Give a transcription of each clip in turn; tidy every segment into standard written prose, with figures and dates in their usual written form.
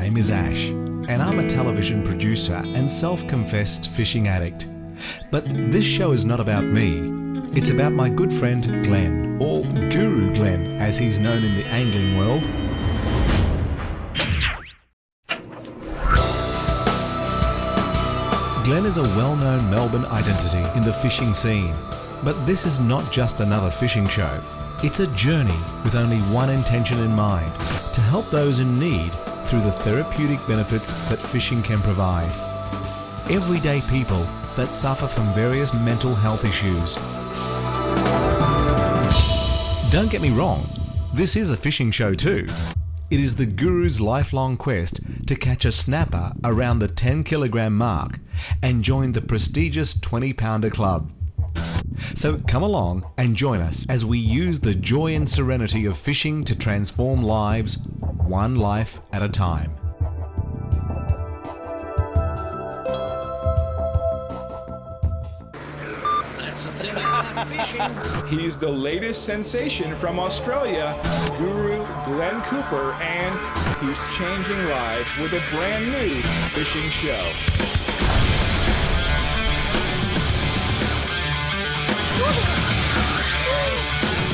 name is Ash, and I'm a television producer and self-confessed fishing addict. But this show is not about me. It's about my good friend Glenn, or Guru Glenn as he's known in the angling world. Glenn is a well-known Melbourne identity in the fishing scene. But this is not just another fishing show. It's a journey with only one intention in mind: to help those in need through the therapeutic benefits that fishing can provide. Everyday people that suffer from various mental health issues. Don't get me wrong, this is a fishing show too. It is the Guru's lifelong quest to catch a snapper around the 10-kilogram mark and join the prestigious 20-pounder club. So come along and join us as we use the joy and serenity of fishing to transform lives, one life at a time. He's the latest sensation from Australia, Guru Glenn Cooper, and he's changing lives with a brand new fishing show.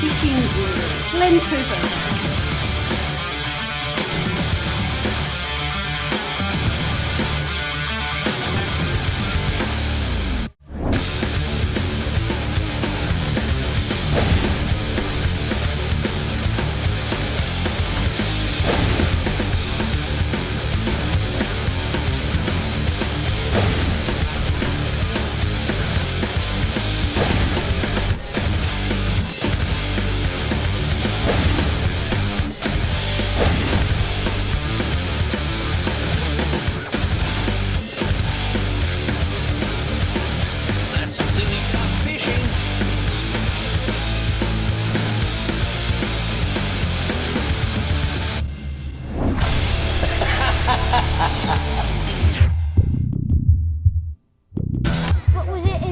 Fishing Guru Glenn Cooper.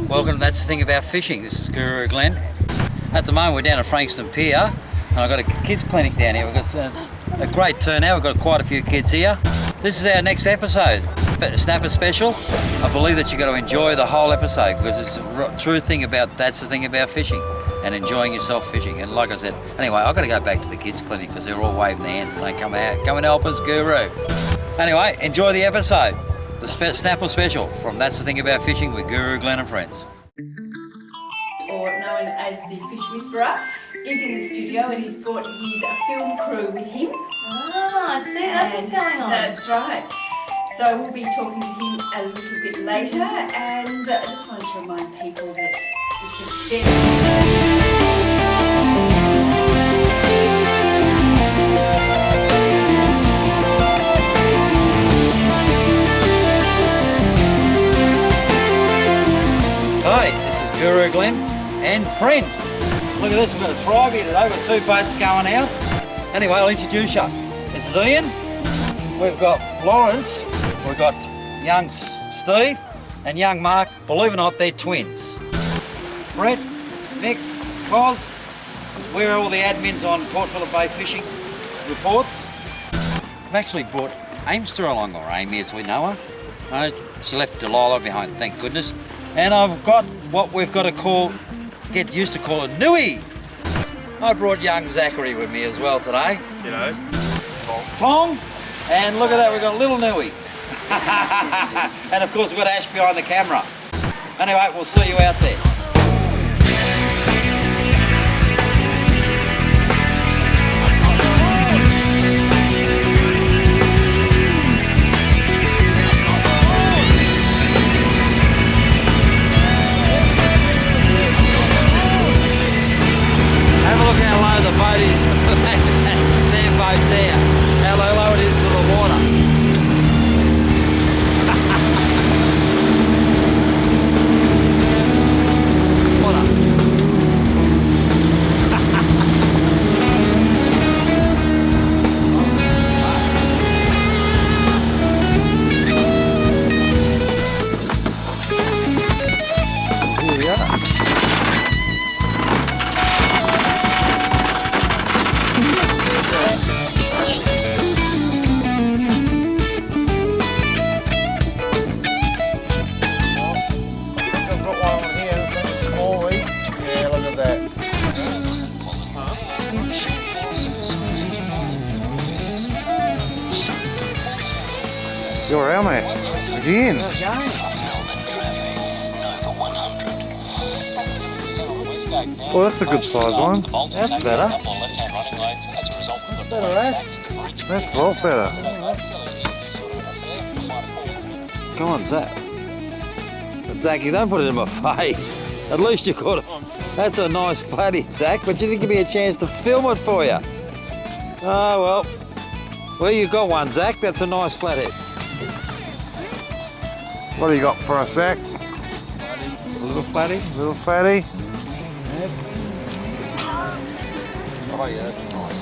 Welcome to That's the Thing About Fishing. This is Guru Glenn. At the moment we're down at Frankston Pier and I've got a kids clinic down here. We've got a great turnout. We've got quite a few kids here. This is our next episode, Snapper Special. I believe that you've got to enjoy the whole episode because it's a true thing about That's the Thing About Fishing and enjoying yourself fishing. And like I said, anyway, I've got to go back to the kids clinic because they're all waving their hands and saying, come out, come and help us, Guru. Anyway, enjoy the episode. The Snapper Special from That's the Thing About Fishing with Guru Glenn and friends. Or known as the Fish Whisperer, is in the studio and he's brought his film crew with him. Ah, see, that's what's going on. That's right. So we'll be talking to him a little bit later, and I just wanted to remind people that it's a very... Hi, this is Guru Glenn and friends. Look at this, we've got a tribe here today, we've got two boats going out. Anyway, I'll introduce you. This is Ian, we've got Florence, we've got young Steve and young Mark. Believe it or not, they're twins. Brett, Nick, Cos, we're all the admins on Port Phillip Bay fishing reports. I've actually brought Amester along, or Amy as we know her. She left Delilah behind, thank goodness. And I've got what we've got to get used to call a Nui. I brought young Zachary with me as well today. You know, Tom, and look at that, we've got little Nui. And of course we've got Ash behind the camera. Anyway, we'll see you out there. Have a look how low the boat is. Their boat there. How low it is to the water. You're outmatched. Again. Well, that's a good size one. That's better. Better, eh? That's a lot better. Come on, Zach. Zachy, don't put it in my face. At least you could have. That's a nice flatty, Zach, but you didn't give me a chance to film it for you. Oh, well. Well, you got one, Zach. That's a nice flathead. What do you got for us, Zach? A little flatty. Little fatty. Oh, yeah, that's nice.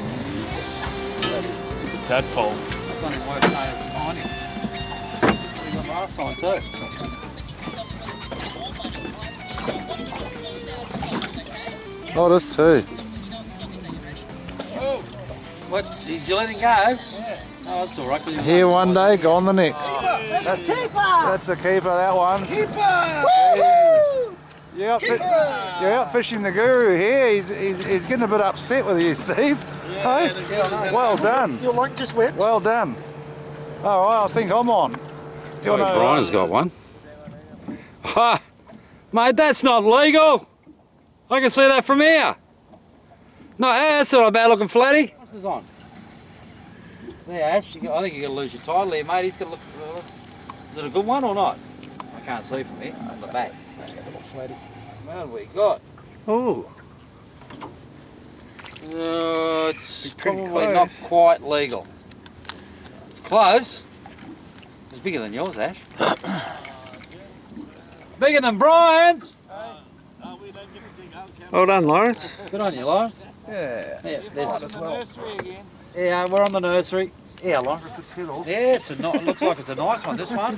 It's a tadpole. I don't even work saying it's tiny. We got last time, too. Oh, there's two. What? Did you let it go? Yeah. Oh, that's all right. Here one day, gone the next. That's a keeper, that one. You're out fishing the Guru here. He's getting a bit upset with you, Steve. Hey? Well done. Your line just went. Well done. All right, I think I'm on. Oh, Brian's got one. Ha! Mate, that's not legal. I can see that from here. No, that's not a bad looking flatty. What's this on? There, Ash, I think you're going to lose your title here, mate. He's going to look. Is it a good one or not? I can't see from here. On the back. What have we got? Oh, It's probably not quite legal. It's close. It's bigger than yours, Ash. Bigger than Brian's. well done, Lawrence. Good on you, Lawrence. Yeah. Yeah, we're on the nursery. Yeah, Lawrence. Yeah, it looks like it's a nice one. This one.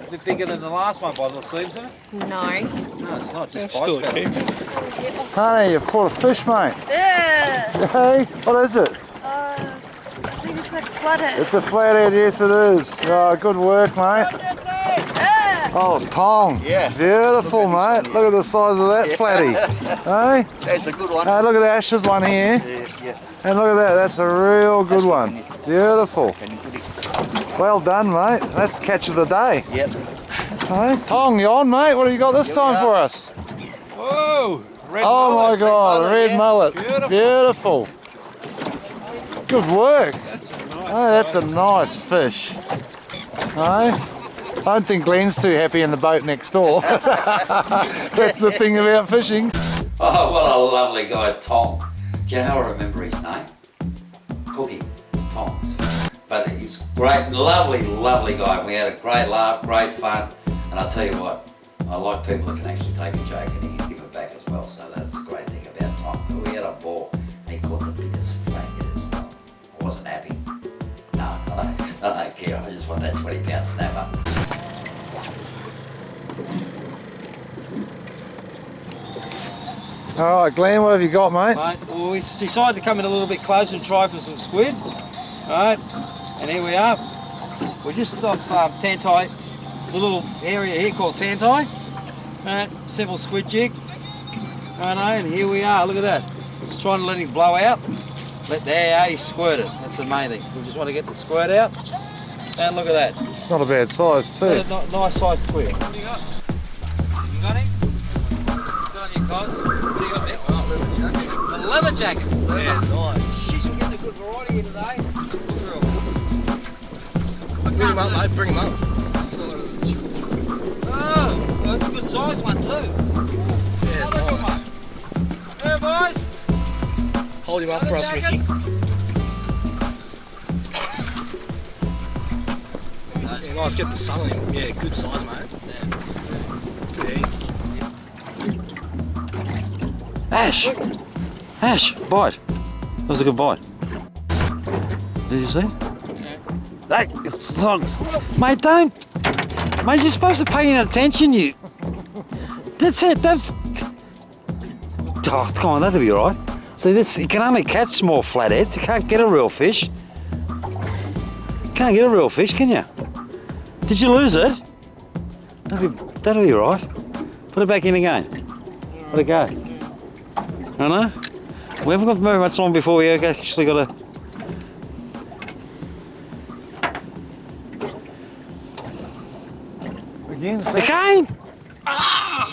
A bit bigger than the last one by the seams in it. No. No, it's not. Just Still a bites better. keeper. Honey, you've caught a fish, mate. Yeah. Hey, what is it? I think it's a flathead. It's a flathead, yes it is. Oh, good work, mate. Oh, tong. Yeah. Beautiful, mate. Look at the size of that flatty. Hey? That's a good one. Hey, look at Ash's one here. Yeah. And look at that, that's a real good one. Beautiful. Can you put it? Well done, mate. That's the catch of the day. Yep. Hey, Tong, you on, mate? What have you got this time for us? Whoa! Red Oh mullet. my God, mullet, red yeah. mullet. Beautiful. Good work. Oh, that's a nice fish. Hey? I don't think Glenn's too happy in the boat next door. That's the thing about fishing. Oh, what a lovely guy, Tom. Do you know how I remember his name? Cookie, Tom's. But he's great, lovely, lovely guy. We had a great laugh, great fun. And I'll tell you what, I like people that can actually take a joke and he can give it back as well. So that's the great thing about Tom. But we had a ball and he caught the biggest flathead as well. I wasn't happy. No, I don't care. I just want that 20-pound snapper. All right, Glenn, what have you got, mate? Right, well, we decided to come in a little bit closer and try for some squid. Right, and here we are. We're just off Tantai. There's a little area here called Tantai. Right, simple squid jig. Right, and here we are. Look at that. Just trying to let him blow out. There, he's squirted. That's the main thing. We just want to get the squirt out. And look at that. It's not a bad size, too. Nice size squid. What do you got? You got him? Good on you, Cos. What do you got, Nick? A leather jacket. Yeah, nice. She's getting a good variety here today. Bring him up, mate. Bring him up. Oh, well, that's a good size one too. Yeah, Another good one. There, boys. Hold him up for us, Mickey. Yeah, nice. Get the sun on him. Yeah, good size, mate. Yeah. Ash! Ash, bite. That was a good bite. Did you see? Yeah. Hey, it's not. Mate, don't. Mate, you're supposed to pay attention, you. That's it, that's. Oh, come on, that'll be alright. See, this, you can only catch small flatheads. You can't get a real fish. You can't get a real fish, can you? Did you lose it? That'll be alright. Put it back in again. Let it go. I know. We haven't got very much long before we actually got to. Again, Again? Ah!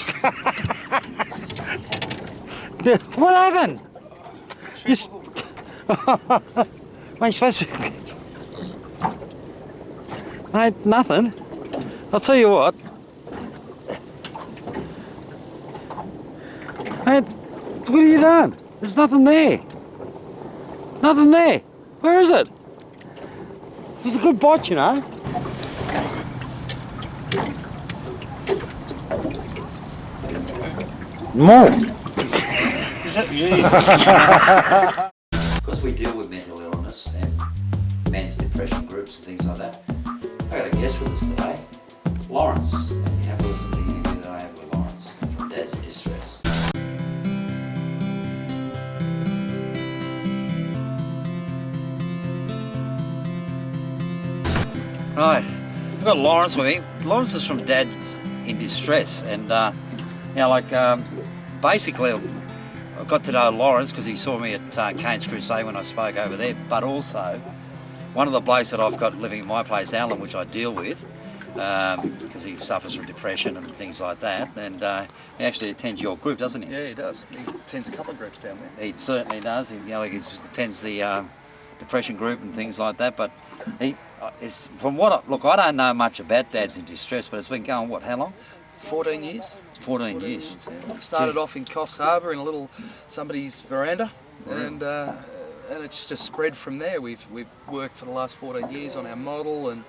What happened? You Mate, you're supposed to be... Mate, nothing. I'll tell you what. Mate, what have you done? There's nothing there. Nothing there. Where is it? It was a good bite, you know. More. Because we deal with mental illness and men's depression groups and things like that, I got a guest with us today, Lawrence. And you have a listen to the interview that I have with Lawrence from Dads in Distress. Right, we've got Lawrence with me. Lawrence is from Dads in Distress, and you know, like basically I got to know Lawrence because he saw me at Cain's Crusade when I spoke over there, but also one of the blokes that I've got living in my place, Alan, which I deal with, because he suffers from depression and things like that, and he actually attends your group, doesn't he? Yeah, he does. He attends a couple of groups down there. He certainly does. He, you know, he attends the depression group and things like that, but he, it's from what look, I don't know much about Dads in Distress, but it's been going, what, how long? 14 years. 14 years. Yeah. It started off in Coffs Harbour in a little somebody's veranda, and it's just spread from there. We've worked for the last 14 years on our model and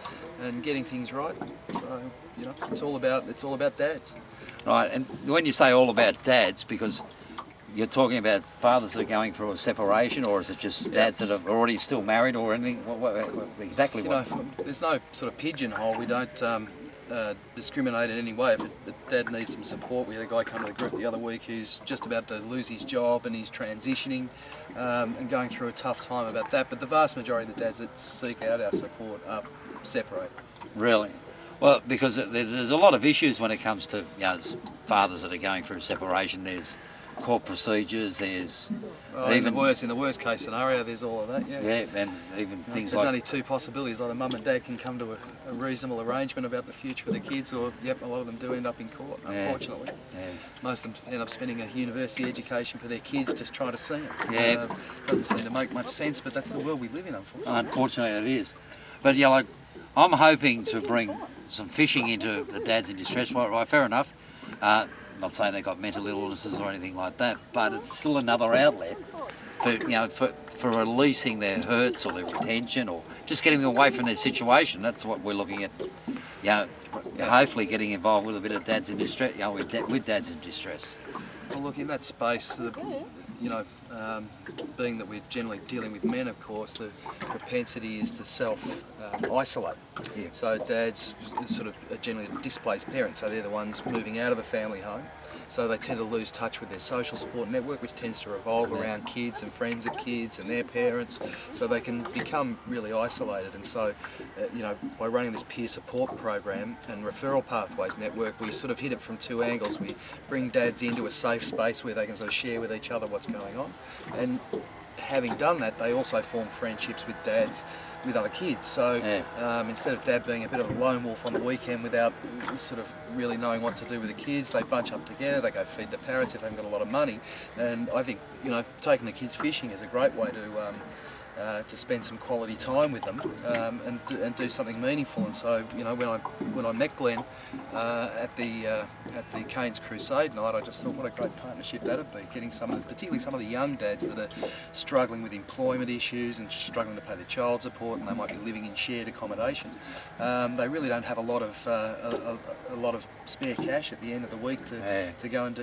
getting things right. So you know, it's all about dads. Right, and when you say all about dads, because you're talking about fathers that are going through a separation, or is it just dads that are already still married, or anything? What exactly? You know, there's no sort of pigeonhole. We don't discriminate in any way. If dad needs some support, we had a guy come to the group the other week who's just about to lose his job and he's transitioning and going through a tough time about that. But the vast majority of the dads that seek out our support are separate. Really? Well, because there's a lot of issues when it comes to, you know, fathers that are going through separation. There's court procedures, there's even in the worst case scenario, there's all of that. Yeah, and even things there's like... only two possibilities: either mum and dad can come to a reasonable arrangement about the future of the kids, or a lot of them do end up in court, unfortunately. Yeah. Most of them end up spending a university education for their kids just trying to see them. Yeah. Doesn't seem to make much sense, but that's the world we live in, unfortunately. Unfortunately, it is. But yeah, like, I'm hoping to bring some fishing into the Dads in Distress. Right, fair enough. Not saying they've got mental illnesses or anything like that, but it's still another outlet for, you know, for releasing their hurts or their retention, or just getting them away from their situation. That's what we're looking at. You know, hopefully getting involved with a bit of Dads in Distress, you know, with Dads in Distress. Well, look, in that space, you know, being that we're generally dealing with men, of course, the propensity is to self-isolate. Yeah. So dads sort of are generally displaced parents, so they're the ones moving out of the family home. So they tend to lose touch with their social support network, which tends to revolve around kids and friends of kids and their parents. So they can become really isolated. And so, you know, by running this peer support program and referral pathways network, we sort of hit it from two angles. We bring dads into a safe space where they can sort of share with each other what's going on. And having done that, they also form friendships with dads with other kids. So instead of dad being a bit of a lone wolf on the weekend without sort of really knowing what to do with the kids, they bunch up together, they go feed the parrots if they haven't got a lot of money. And I think, you know, taking the kids fishing is a great way to spend some quality time with them and do something meaningful. And so, you know, when I met Glenn at the Cain's Crusade night, I just thought, what a great partnership that'd be. Getting particularly some of the young dads that are struggling with employment issues and struggling to pay their child support, and they might be living in shared accommodation. They really don't have a lot of spare cash at the end of the week to go and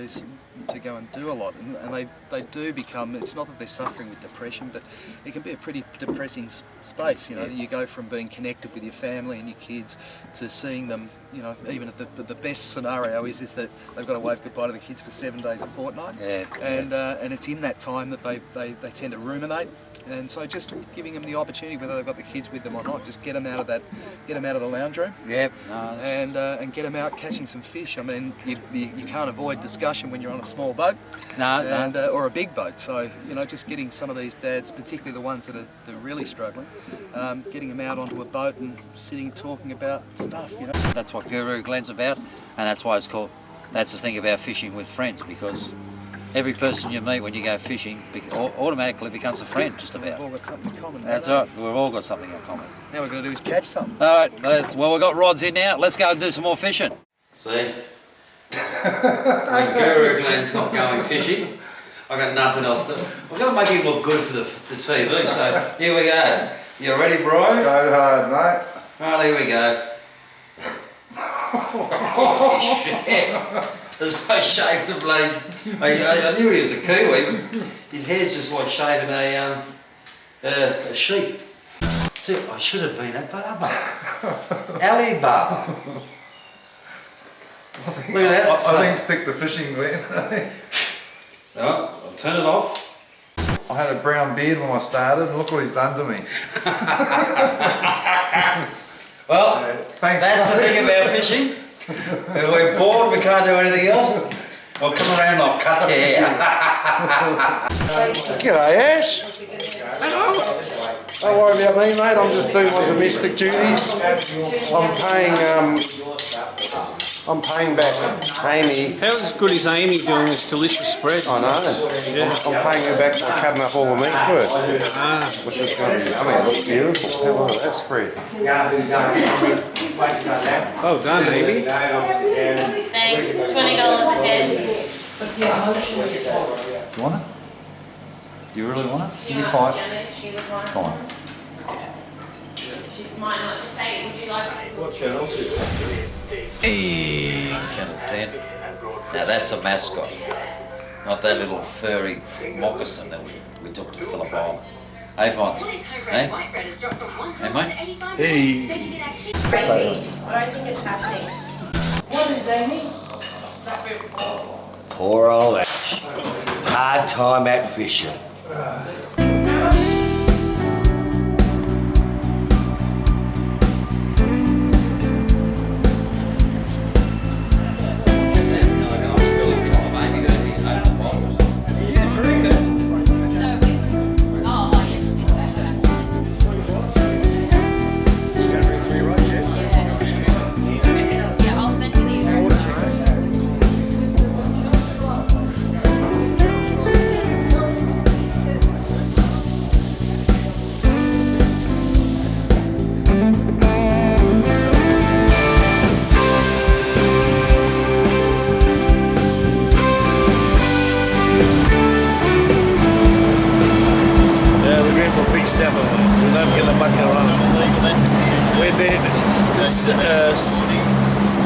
do a lot. And they do become. It's not that they're suffering with depression, but it can be a pretty depressing space. You know, you go from being connected with your family and your kids to seeing them. You know, even at the best scenario is that they've got to wave goodbye to the kids for 7 days a fortnight, and it's in that time that they tend to ruminate And so just giving them the opportunity, whether they've got the kids with them or not, just get them out of the lounge room. Yep. And get them out catching some fish. I mean, you can't avoid discussion when you're on a small boat, or a big boat. So just getting some of these dads, particularly the ones that are really struggling, getting them out onto a boat and sitting talking about stuff. That's what Guru Glen's about, and that's why it's called. That's the thing about fishing with friends, because every person you meet when you go fishing automatically becomes a friend, just about. We've all got something in common. That's right, we've all got something in common. Now we're going to do is catch something. All right, well, we've got rods in now. Let's go and do some more fishing. See? When Guru Glen's not going fishing, I've got nothing else to... I've got to make him look good for the TV, so here we go. You ready, bro? Go hard, mate. All right, here we go. Oh, shit. There's no shaving the bloody... I knew he was a Kiwi, but his hair's just like shaving a sheep. See, I should have been a barber. Ali barber. Look at that. I think stick the fishing Glenn. No, I'll turn it off. I had a brown beard when I started, and look what he's done to me. Well, thanks, that's the thing about fishing. If we're bored, we can't do anything else. I'll come around and I'll cut your hair. G'day, Ash. Don't worry about me, mate. I'm just doing my domestic duties. I'm paying back Amy. How's good is Amy doing this delicious spread? I know. Yeah. I'm paying her back for cutting up all the meat for it, which is going to be yummy. It looks beautiful. Have a look at that spread. Well done, Amy. Thanks. $20 a head. Do you want it? Do you really want it? Give me five. Fine. She might not just say, would you like it? What channel is it? Channel 10. Now that's a mascot. Not that little furry moccasin that we took to Phillip Island. Hey, Fonz. Hey? Hey, mate? Hey. I don't think it's happening. What is Amy? Poor old Ash. Hard time at fishing.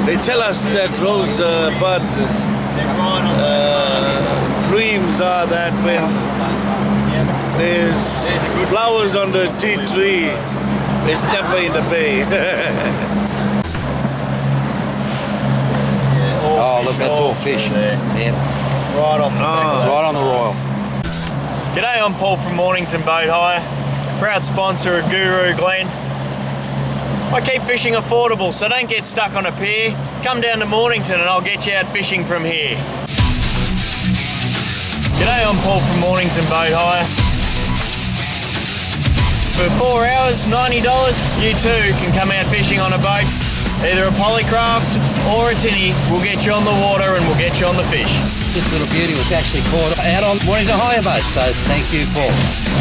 They tell us that rosebud dreams are that when there's flowers on the tea tree, there's never in the bay. Oh, look, that's all fish. Yeah. Right off the back. Right on the Royal. G'day, I'm Paul from Mornington Boat Hire, proud sponsor of Guru Glen. I keep fishing affordable, so don't get stuck on a pier. Come down to Mornington and I'll get you out fishing from here. G'day, I'm Paul from Mornington Boat Hire. For 4 hours, $90, you too can come out fishing on a boat. Either a polycraft or a tinny will get you on the water and we'll get you on the fish. This little beauty was actually caught out on Mornington Hire boat, so thank you, Paul.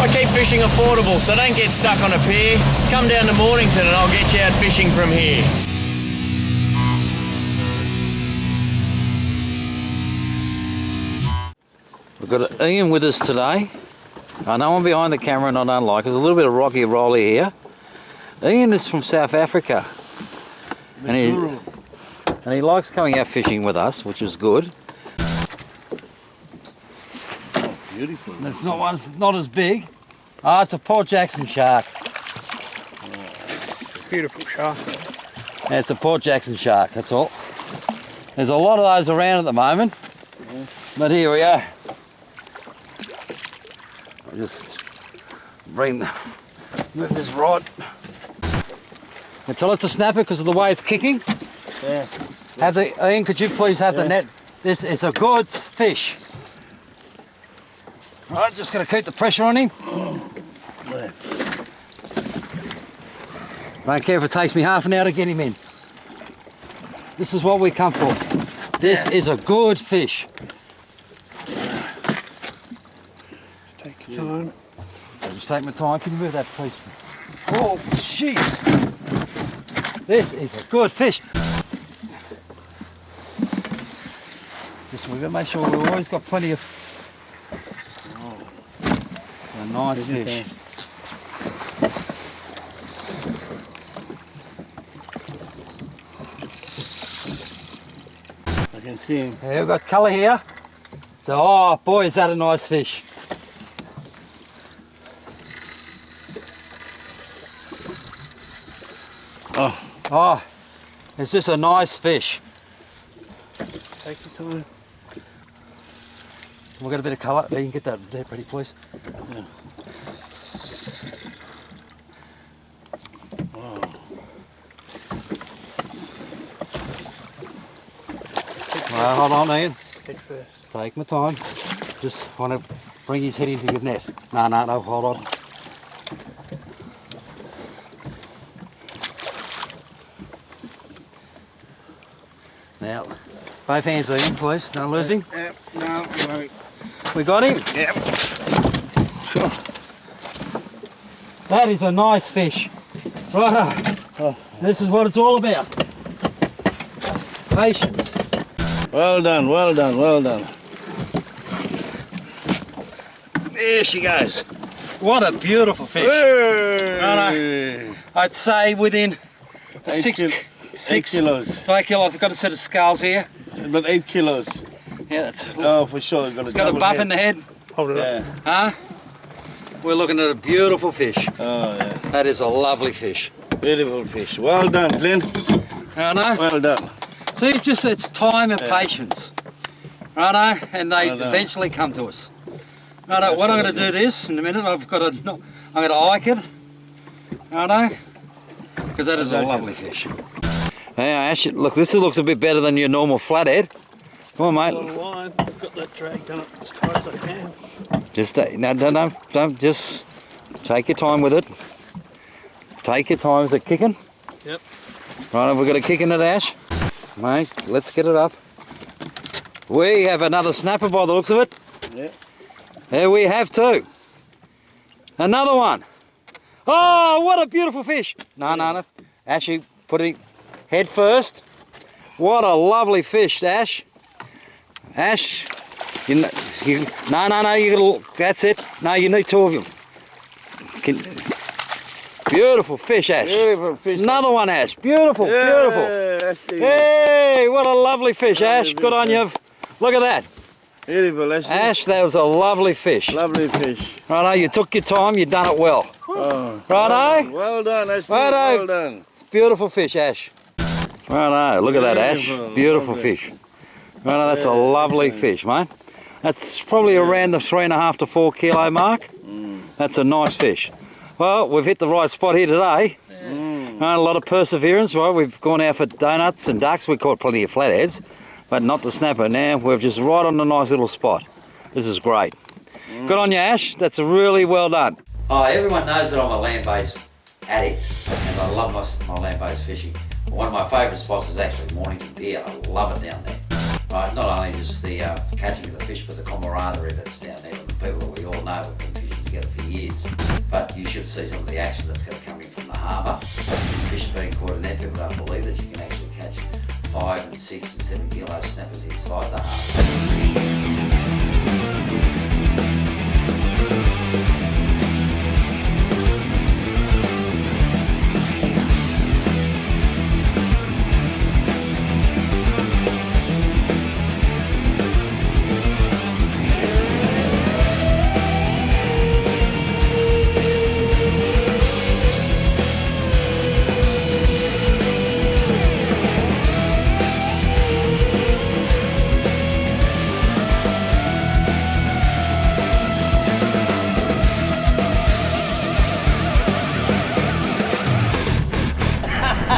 I keep fishing affordable, so don't get stuck on a pier. Come down to Mornington and I'll get you out fishing from here. We've got Ian with us today. I know I'm behind the camera and I don't like it. There's a little bit of rocky rolly here. Ian is from South Africa. And he likes coming out fishing with us, which is good. Oh, beautiful. It's not as big. Ah, it's a Port Jackson shark. Beautiful shark. Yeah, it's a Port Jackson shark, that's all. There's a lot of those around at the moment. But here we are. I'll just move this rod. Until it's a snapper because of the way it's kicking. Yeah. Ian, could you please have the net? This is a good fish. Right, just going to keep the pressure on him. Don't care if it takes me half an hour to get him in. This is what we come for. This is a good fish. Take your time. I'll just take my time. Can you move that, please? Oh, jeez. This is a good fish. Just we've got to make sure we've always got plenty of a nice fish. I can see him. Yeah, we've got colour here. So, oh boy, is that a nice fish. Oh, is this a nice fish? Take your time. We've got a bit of colour. You can get that there, pretty please. Yeah. Right, hold on, Ian. Head first. Take my time. Just want to bring his head into your net. No, hold on. Now, both hands, Ian, please. Don't lose him. Yep, no, worry. We got him? Yep. That is a nice fish. Righto. This is what it's all about. Patience. Well done, well done, well done. There she goes. What a beautiful fish. Hey. I'd say within 8 kilos. 5 kilos. I've got a set of scales here. About 8 kilos. Yeah, that's. Oh, for sure. It's got a bump in the head. Hold it up. Huh? We're looking at a beautiful fish. Oh, yeah. That is a lovely fish. Beautiful fish. Well done, Glenn. I know. Well done. See, it's time and patience. Righto? And they Well done. eventually come to us. Righto, what I'm going to do this in a minute, I'm going to ike it. Righto? Because that is a lovely fish. Hey, Ash, look, this looks a bit better than your normal flathead. Come on, mate. Line. I've got that drag done up as tight as I can. Just no, don't just take your time with it. Take your time with the kicking. Yep. Right, we've got a kick in it, Ash. Mate, let's get it up. We have another snapper by the looks of it. Yep. There we have two. Another one. Oh, what a beautiful fish. No. Ashy, put it head first. What a lovely fish, Ash. Ash, no, you gotta, that's it. No, you need two of them. Beautiful fish, Ash. Beautiful fish. Another one, Ash. Beautiful, beautiful. Hey, what a lovely fish, Ash. Good on you. Look at that. Beautiful, Ash, that was a lovely fish. Lovely fish. Righto, you took your time, you done it well. Oh, Righto? well done, Ashley. Righto. Well done. Beautiful fish, Ash. Righto, look at that, Ash. Beautiful fish. Righto, that's a lovely fish, mate. That's probably around the 3.5 to 4 kilo mark. That's a nice fish. Well, we've hit the right spot here today. A lot of perseverance. Well, we've gone out for donuts and ducks. We caught plenty of flatheads, but not the snapper. Now we're just right on a nice little spot. This is great. Good on you, Ash. That's really well done. Oh, everyone knows that I'm a land-based addict and I love my land-based fishing. One of my favourite spots is actually Mornington Pier. I love it down there. Right, not only just the catching of the fish, but the camaraderie that's down there with the people that we all know have been fishing together for years. But you should see some of the action that's going to come in from the harbour. Fish being caught in there, people don't believe that you can actually catch 5 and 6 and 7 kilo snappers inside the harbour. You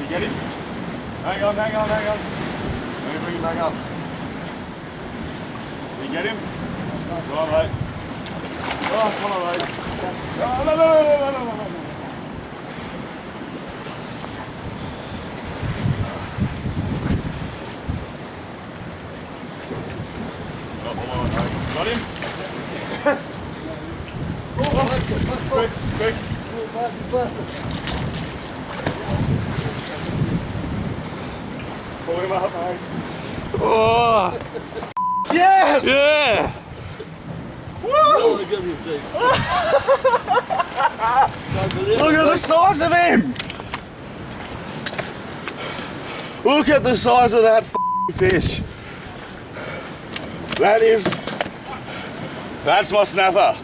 get him? Hang on. Let me bring him back up. You get him? Come on, mate. Oh, come on, mate. No. Oh, come on, mate. Got him? Yes. Oh, quick. Pull him up, mate. Oh! Yes! Yeah! Woo! Look at the size of him! Look at the size of that fish. That's my snapper.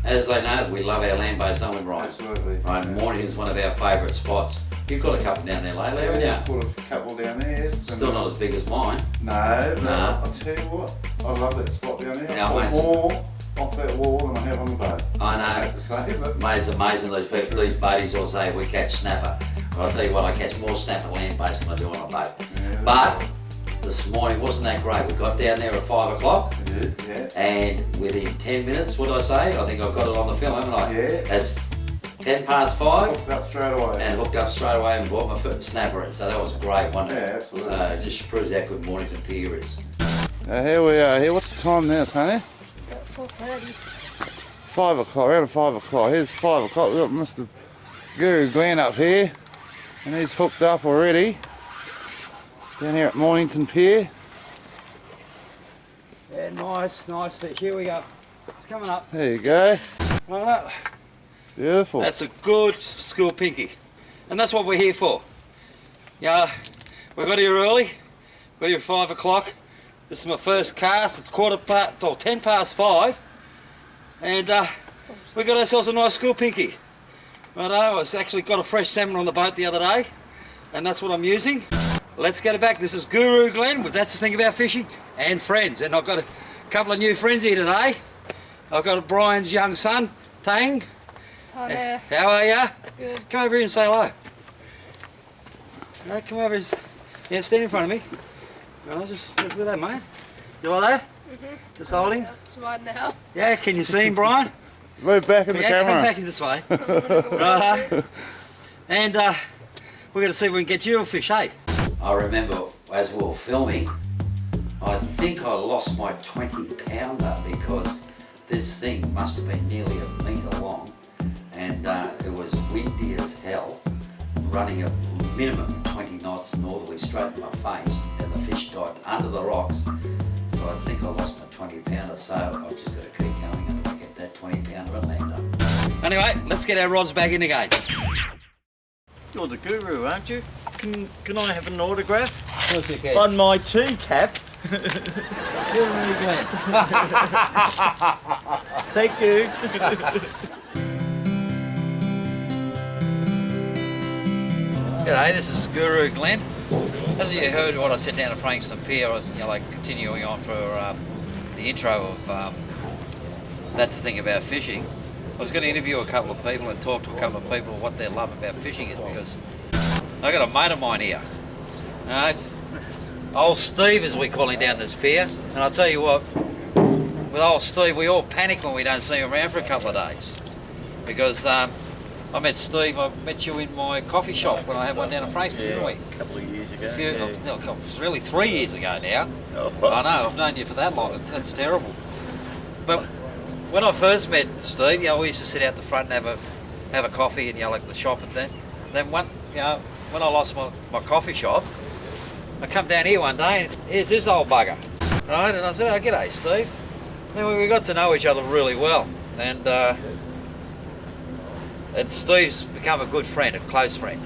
As they know, we love our land-based, don't we, Brian? Absolutely. Right, Mornington is one of our favourite spots. You've got a couple down there lately, haven't you? Put a couple down there. Still not as big as mine. No, but No. I'll tell you what, I love that spot down there. Now, I've mate, got more off that wall than I have on the boat. I know. Mate, it's amazing these people, these buddies all say we catch snapper. But I'll tell you what, I catch more snapper land-based than I do on a boat. Yeah. But this morning wasn't that great. We got down there at 5 o'clock. Yeah. And within 10 minutes, what did I say? I think I've got it on the film, haven't I? Yeah. It's 10 past 5. Hooked up straight away. And hooked up straight away and bought my first snapper in. So that was great, wasn't it? Yeah, absolutely. So it just proves how good Mornington Pier is. Here we are. Here, what's the time now, Tony? About 4:30. 5 o'clock, around 5 o'clock. Here's 5 o'clock. We've got Mr. Guru Glenn up here, and he's hooked up already. Down here at Mornington Pier. Yeah, nice fish. Here we go. It's coming up. There you go. Right. Beautiful. That's a good school pinky. And that's what we're here for. Yeah, we got here early. Got here at 5 o'clock. This is my first cast. It's 10 past 5. And we got ourselves a nice school pinky. Right, I was actually got a fresh salmon on the boat the other day. And that's what I'm using. Let's get it back. This is Guru Glenn with That's the Thing About Fishing and Friends. And I've got a couple of new friends here today. I've got Brian's young son, Tang. Hi there. How are ya? Good. Come over here and say hello. Right, come over and stand in front of me. Right, just look at that, mate. You all right? Just holding. It's right now. Yeah, can you see him, Brian? Move back in the camera. Come back in this way. Right. And we're going to see if we can get you a fish, hey? I remember as we were filming, I think I lost my 20-pounder because this thing must have been nearly a metre long, and it was windy as hell, running a minimum of 20 knots northerly straight in my face, and the fish dived under the rocks. So I think I lost my 20-pounder, so I've just got to keep going until I get that 20-pounder and land up. Anyway, let's get our rods back in again. You're the guru, aren't you? Can I have an autograph? Of course you can. On my tea cap? Guru Glenn. Thank you. G'day, this is Guru Glenn. As you heard what I said down at Frankston Pier, I was continuing on for the intro of That's the Thing About Fishing. I was going to interview a couple of people and talk to a couple of people what their love about fishing is, because I got a mate of mine here. Alright? Old Steve, as we call him down this pier. And I'll tell you what, with old Steve, we all panic when we don't see him around for a couple of days. Because I met Steve, I met you in my coffee shop when I had one down at Frankston, didn't we? A couple of years ago. It's really 3 years ago now. Oh, well. I know, I've known you for that long, that's terrible. But when I first met Steve, we used to sit out the front and have a coffee in like the shop, and then when I lost my coffee shop, I come down here one day and here's this old bugger, right? And I said, "Oh, g'day, Steve." And we got to know each other really well, and And Steve's become a good friend, a close friend.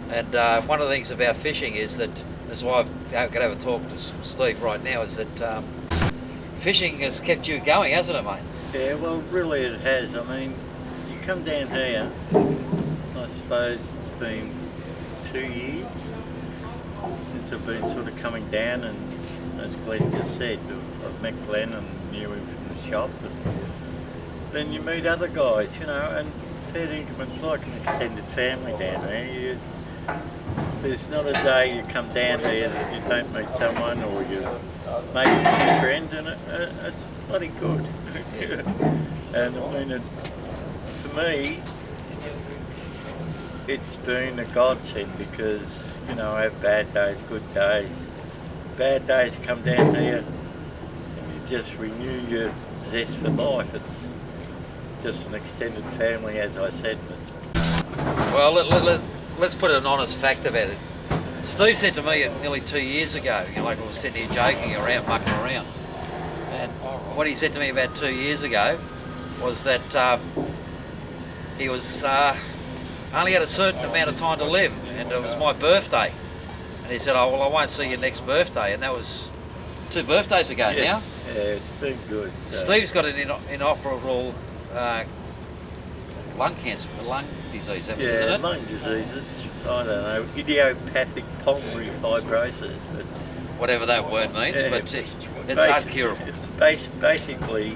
And one of the things about fishing is that, that's why I'm going to have a talk to Steve right now, is that fishing has kept you going, hasn't it, mate? Yeah, well, really it has. I mean, you come down here, I suppose it's been 2 years since I've been sort of coming down, and as Glenn just said, I've met Glenn and knew him from the shop, and then you meet other guys, you know, and fair income, it's like an extended family down there. There's not a day you come down here that you don't meet someone or you make a new friend, and it's bloody good. And I mean, for me, it's been a godsend because, you know, I have bad days, good days. Bad days come down here and you just renew your zest for life. It's just an extended family, as I said. Well, let's put an honest fact about it. Steve said to me nearly 2 years ago, you know, like I was sitting here joking around, mucking around, and what he said to me about 2 years ago was that he was only had a certain amount of time to live, and it was my birthday. And he said, oh, well, I won't see you next birthday, and that was 2 birthdays ago now. Yeah, it's been good. Steve's got an inoperable lung cancer, lung disease, isn't it? Lung disease. It's, I don't know, idiopathic pulmonary fibrosis, but whatever that word means, but it's uncurable. Basically,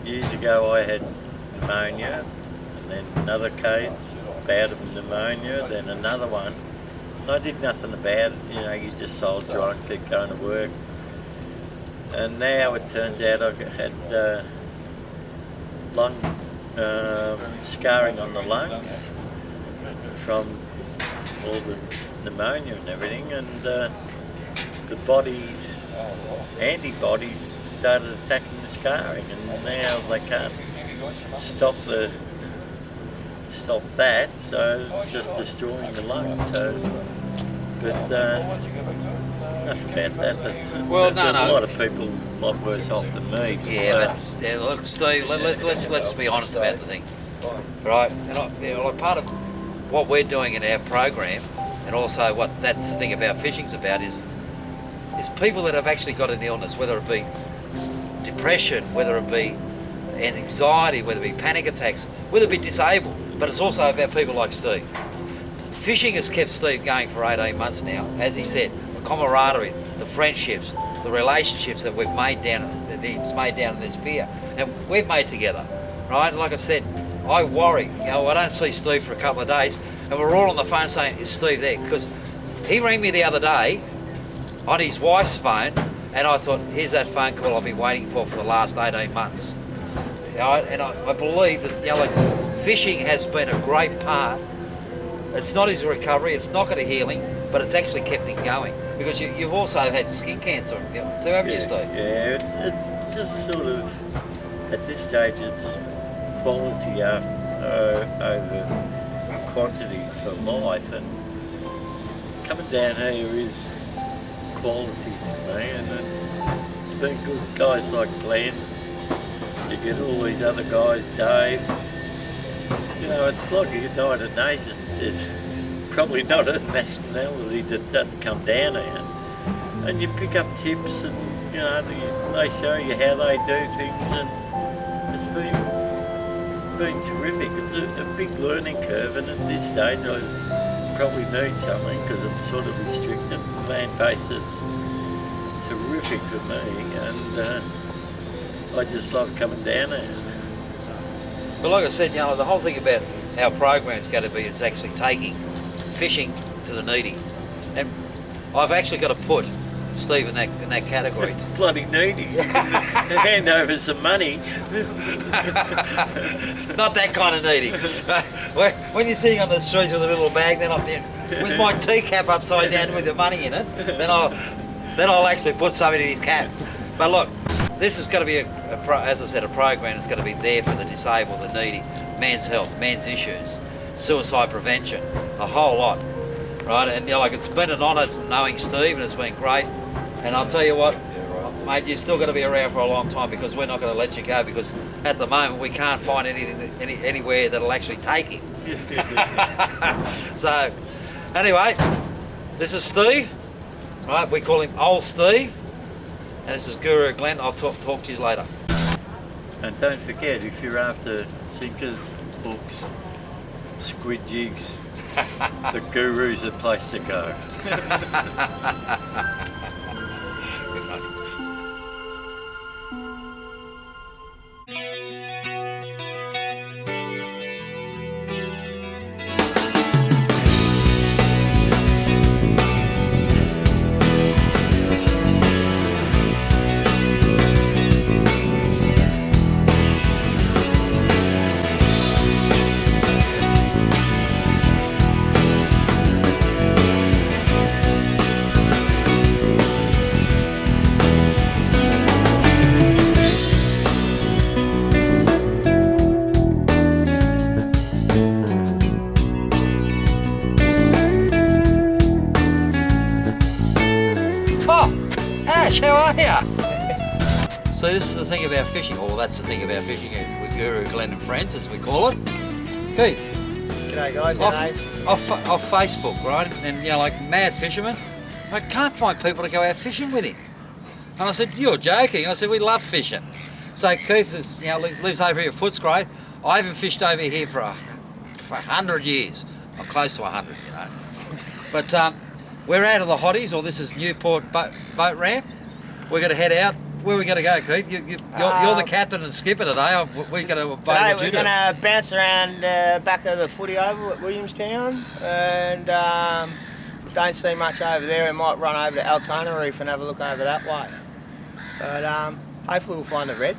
years ago I had pneumonia, and then another bout of pneumonia, then another one. I did nothing about it, you know, you just soldier on, keep going to work. And now it turns out I had lung scarring on the lungs from all the pneumonia and everything, and the body's antibodies started attacking the scarring, and now they can't stop that, so it's just destroying the lungs. So, but enough about that. There's a lot of people a lot worse off than me. Yeah, but look, Steve, let's be honest about the thing, right? And part of what we're doing in our program, and also what that's the thing about fishing's about, is people that have actually got an illness, whether it be depression, whether it be anxiety, whether it be panic attacks, whether it be disabled. But it's also about people like Steve. Fishing has kept Steve going for 18 months now. As he said, the camaraderie, the friendships, the relationships that we've made that he's made down in this pier, and we've made together, right? Like I said, I worry, you know, I don't see Steve for a couple of days, and we're all on the phone saying, is Steve there? Because he rang me the other day on his wife's phone, and I thought, here's that phone call I've been waiting for the last 18 months. You know, and I believe that, you know, like, fishing has been a great part. It's not his recovery, it's not going to heal him, but it's actually kept him going. Because you've also had skin cancer too, haven't you, Steve? Yeah, it's just sort of, at this stage, it's quality over quantity for life, and coming down here is quality to me, and it's been good. Guys like Glenn, you get all these other guys, Dave. You know, it's like a United Nations. There's probably not a nationality that doesn't come down here. And you pick up tips, and, you know, they show you how they do things, and it's been terrific. It's a big learning curve, and at this stage I probably need something because I'm sort of restricted. Land base is terrific for me, and I just love coming down here. But like I said, you know, the whole thing about our program's going to be is actually taking fishing to the needy, and I've actually got to put Steve in that category. It's bloody needy. You can hand over some money. Not that kind of needy. When you're sitting on the streets with a little bag, then I'm there with my teacup upside down with the money in it. Then I'll actually put something in his cap. But look, this is going to be, as I said, a program that's going to be there for the disabled, the needy, man's health, man's issues, suicide prevention, a whole lot, right? And, you know, like, it's been an honour knowing Steve, and it's been great. And I'll tell you what, mate, you've still got to be around for a long time because we're not going to let you go because at the moment we can't find anything anywhere that'll actually take him. So, anyway, this is Steve, right? We call him Old Steve, and this is Guru Glenn. I'll talk to you later. And don't forget, if you're after sinkers, hooks, squid jigs, the Guru's the place to go. How are ya? So this is the thing about fishing, or that's the thing about fishing with Guru Glenn and Friends, as we call it. Keith. G'day guys, Off Facebook, right? And you know, like mad fishermen. I can't find people to go out fishing with him. And I said, you're joking. I said, we love fishing. So Keith is, you know, lives over here at Footscray. I haven't fished over here for 100 years. I'm close to 100, you know. But we're out of the hotties, or this is Newport boat ramp. We're going to head out. Where are we going to go, Keith? You're the captain and skipper today. We're going to today we're going to bounce around back of the footy oval at Williamstown, and we don't see much over there. We might run over to Altona Reef and have a look over that way. But hopefully we'll find the red.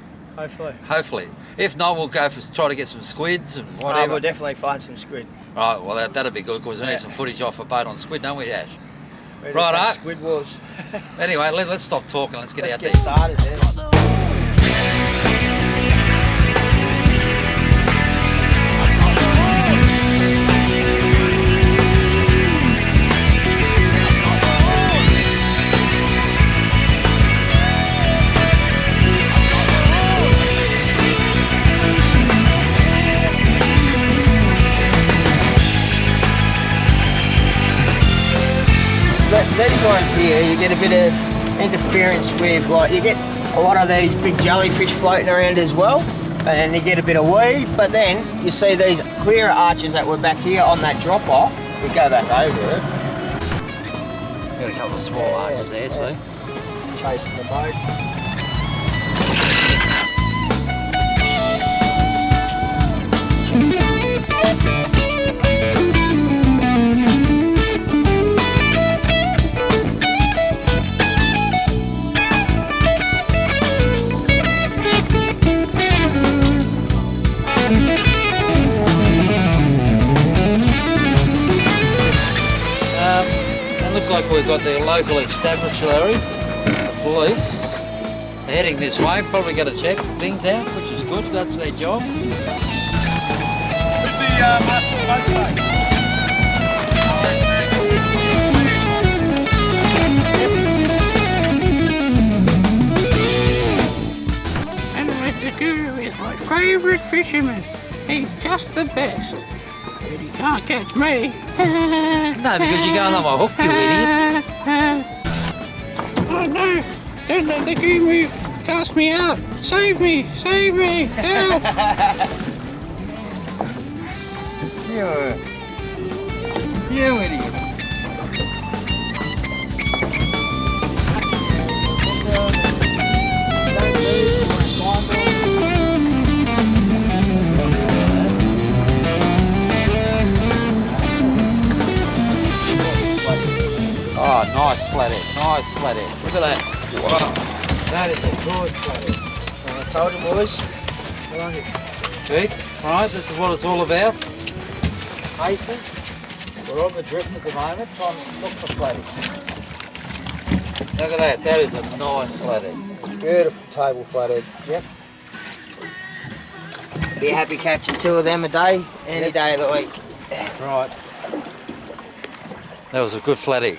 Hopefully. If not, we'll go try to get some squids and whatever. We'll definitely find some squid. Right, well that'd be good because we need some footage off a boat on squid, don't we, Ash? Right, squid wars. Anyway, let's stop talking. Let's get out there. Let's get started. These ones here, you get a bit of interference with, like, you get a lot of these big jellyfish floating around as well, and you get a bit of weed, but then you see these clearer arches that were back here on that drop off. We go back over it. Got a couple of small arches there, see? Chasing the boat. Looks like we've got the local constabulary, the police, heading this way. Probably going to check things out, which is good. That's their job. Who's the master of the boat? And Mr. Guru is my favourite fisherman. He's just the best. But he can't catch me. No, because you're going on my hook, you idiot. Oh no! Don't let the Guru cast me out! Save me! Save me! Help! You idiot. Oh, nice flathead, nice flathead. Look at that. Wow. That is a good flathead. I told you, boys. I like it. See? Right, this is what it's all about. Patience. We're on the drip at the moment, trying to look for flathead. Look at that, that is a nice flathead. Beautiful table flathead. Yep. Be happy catching 2 of them a day, any day of the week. Right. That was a good flathead.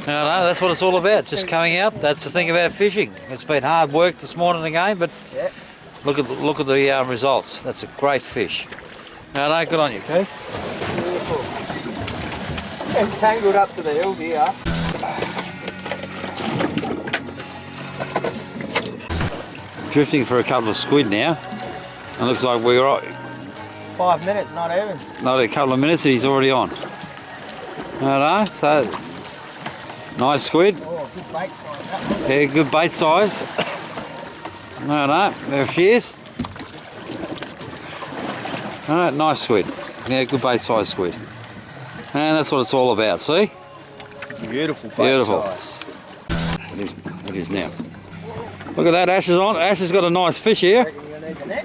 No, that's what it's all about. Just coming out. That's the thing about fishing. It's been hard work this morning again, but look at the results. That's a great fish. No, good on you, okay? Beautiful. It's tangled up to the hill here. Drifting for a couple of squid now. It looks like we're 5 minutes, not even. not a couple of minutes. He's already on. No, so nice squid. Oh, good bait size. That one. Yeah, good bait size. No, there she is. Alright, nice squid. Yeah, good bait size squid. And that's what it's all about, see? Beautiful bait size. It is now. Look at that, Ash is on. Ash has got a nice fish here